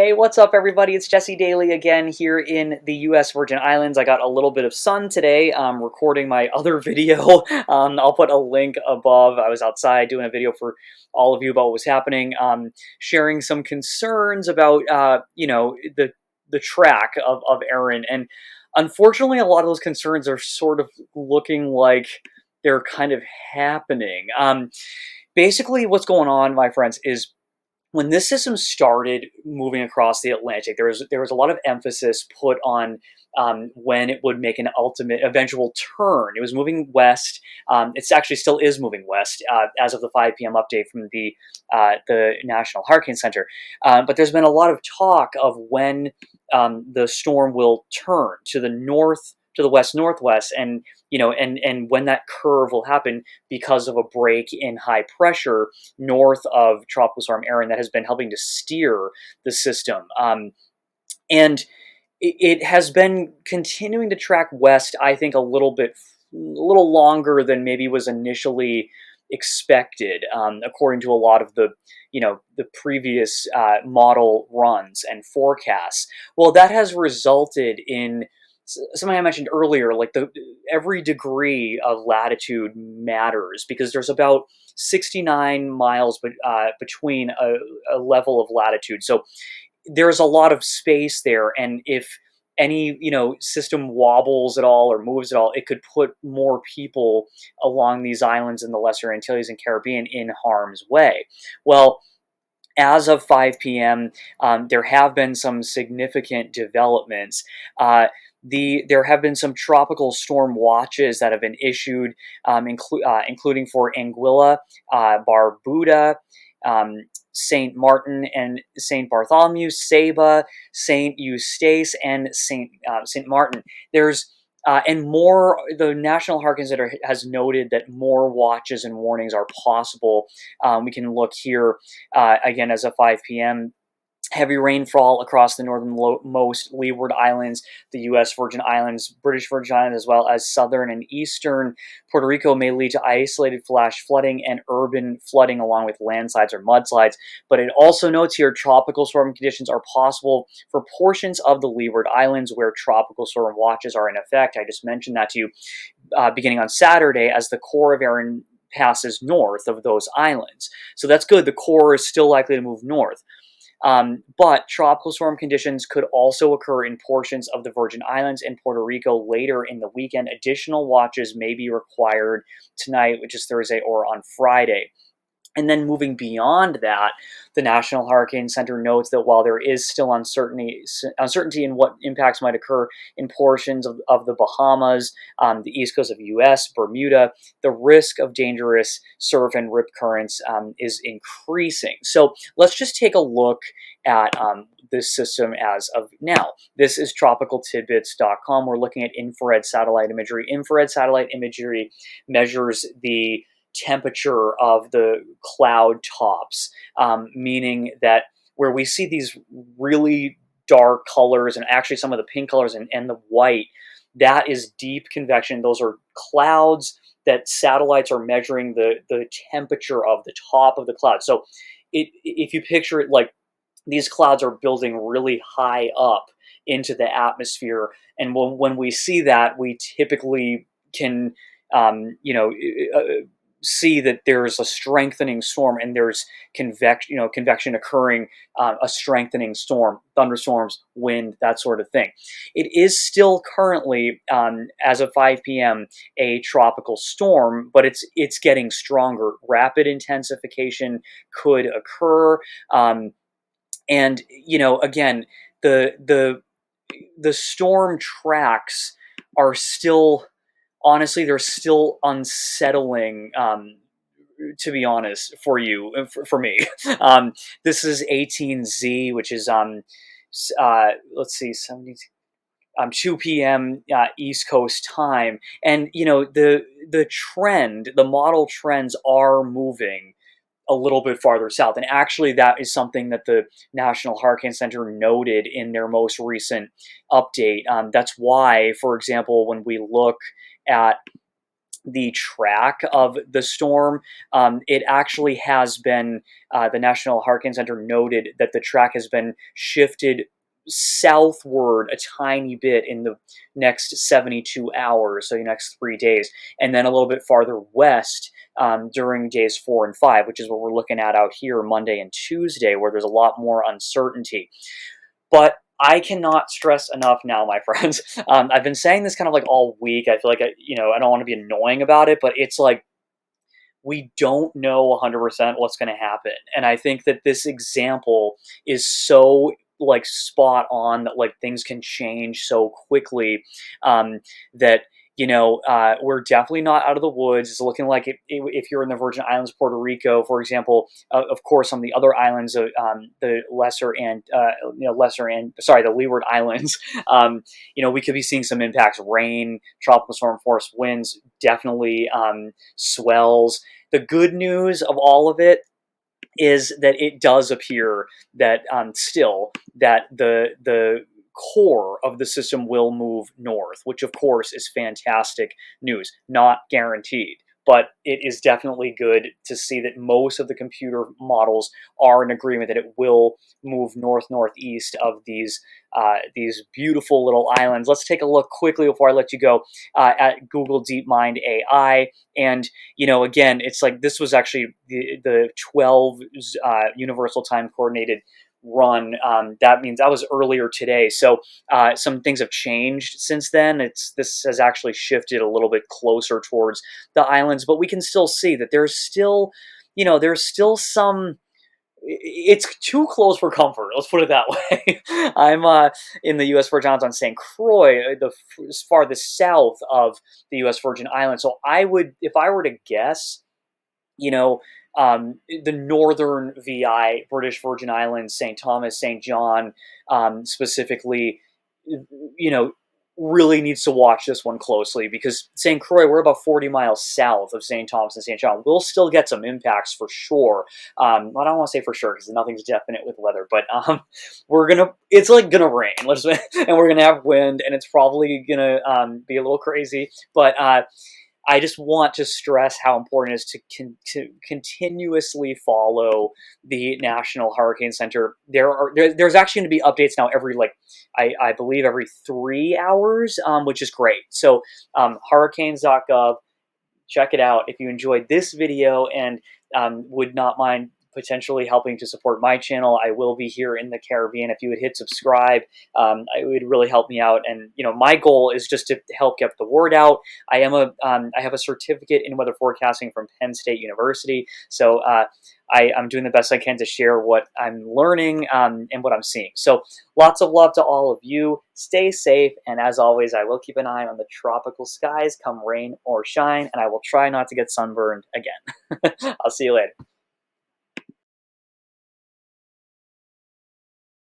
Hey, what's up, everybody? It's Jesse Daly again here in the U.S. Virgin Islands. I got a little bit of sun today. I'm recording my other video. I'll put a link above. I was outside doing a video for all of you about what was happening, sharing some concerns about, the track of Erin. And unfortunately, a lot of those concerns are sort of looking like they're kind of happening. Basically, what's going on, my friends, is when this system started moving across the Atlantic, there was a lot of emphasis put on when it would make an eventual turn. It was moving west. It's actually still is moving west as of the 5 p.m. update from the National Hurricane Center. But there's been a lot of talk of when the storm will turn to the north, to the west northwest, and and when that curve will happen because of a break in high pressure north of Tropical Storm Erin that has been helping to steer the system. And it has been continuing to track west, I think, a little longer than maybe was initially expected, according to a lot of the previous model runs and forecasts. Well, that has resulted in something I mentioned earlier, like every degree of latitude matters because there's about 69 miles between a level of latitude. So there's a lot of space there, and if any system wobbles at all or moves at all, it could put more people along these islands in the Lesser Antilles and Caribbean in harm's way. Well, as of 5 p.m., there have been some significant developments. There have been some tropical storm watches that have been issued, including for Anguilla, Barbuda, Sint Maarten and St. Bartholomew, Saba, St. Eustace, and Sint Maarten. There's and more. The National Hurricane Center has noted that more watches and warnings are possible. We can look here again as of 5 p.m. Heavy rainfall across the northernmost Leeward Islands, the U.S. Virgin Islands, British Virgin Islands, as well as southern and eastern Puerto Rico may lead to isolated flash flooding and urban flooding along with landslides or mudslides. But it also notes here tropical storm conditions are possible for portions of the Leeward Islands where tropical storm watches are in effect. I just mentioned that to you beginning on Saturday as the core of Erin passes north of those islands. So that's good. The core is still likely to move north. But tropical storm conditions could also occur in portions of the Virgin Islands and Puerto Rico later in the weekend. Additional watches may be required tonight, which is Thursday, or on Friday. And then moving beyond that, the National Hurricane Center notes that while there is still uncertainty in what impacts might occur in portions of the Bahamas, the east coast of the U.S., Bermuda, the risk of dangerous surf and rip currents is increasing. So let's just take a look at this system as of now. This is tropicaltidbits.com. We're looking at infrared satellite imagery. Infrared satellite imagery measures the temperature of the cloud tops, meaning that where we see these really dark colors and actually some of the pink colors and the white, that is deep convection. Those are clouds that satellites are measuring the temperature of the top of the cloud. So if you picture it like these clouds are building really high up into the atmosphere, and when we see that, we typically can see that there's a strengthening storm and there's convection occurring, a strengthening storm, thunderstorms, wind, that sort of thing. It is still currently, as of 5 p.m., a tropical storm, but it's getting stronger. Rapid intensification could occur, and again, the storm tracks are still. Honestly, they're still unsettling, to be honest, for you, for me. This is 18Z, which is, let's see, 70, 2 p.m. East Coast time. And, the trend, the model trends are moving a little bit farther south. And actually, that is something that the National Hurricane Center noted in their most recent update. That's why, for example, when we look at the track of the storm. It actually has been, the National Hurricane Center noted that the track has been shifted southward a tiny bit in the next 72 hours, so the next 3 days, and then a little bit farther west during days 4 and 5, which is what we're looking at out here Monday and Tuesday, where there's a lot more uncertainty. But I cannot stress enough now, my friends. I've been saying this kind of like all week. I feel like I don't want to be annoying about it, but it's like we don't know 100% what's going to happen. And I think that this example is so like spot on, that like things can change so quickly, that we're definitely not out of the woods. It's looking like if you're in the Virgin Islands, Puerto Rico, for example, of course, on the other islands, the the Leeward Islands, we could be seeing some impacts: rain, tropical storm force winds, definitely swells. The good news of all of it is that it does appear that still that the core of the system will move north, which of course is fantastic news. Not guaranteed, but it is definitely good to see that most of the computer models are in agreement that it will move northeast of these beautiful little islands. Let's take a look quickly before I let you go at Google DeepMind AI. And again, it's like this was actually the 12 universal time coordinated run. That means that was earlier today. So some things have changed since then. This has actually shifted a little bit closer towards the islands, but we can still see that there's still some. It's too close for comfort. Let's put it that way. I'm in the U.S. Virgin Islands on St. Croix, the farthest south of the U.S. Virgin Islands. So if I were to guess, the northern VI, British Virgin Islands, St. Thomas, St. John, specifically, really needs to watch this one closely, because St. Croix, we're about 40 miles south of St. Thomas and St. John. We'll still get some impacts for sure. I don't want to say for sure because nothing's definite with weather, but it's like gonna rain. And we're gonna have wind, and it's probably gonna be a little crazy, but I just want to stress how important it is to continuously follow the National Hurricane Center. There's actually going to be updates now every I believe every 3 hours, which is great. So hurricanes.gov, check it out. If you enjoyed this video and would not mind potentially helping to support my channel, I will be here in the Caribbean. If you would hit subscribe, it would really help me out. And my goal is just to help get the word out. I have a certificate in weather forecasting from Penn State University, so I'm doing the best I can to share what I'm learning and what I'm seeing. So lots of love to all of you. Stay safe, and as always, I will keep an eye on the tropical skies come rain or shine, and I will try not to get sunburned again. I'll see you later.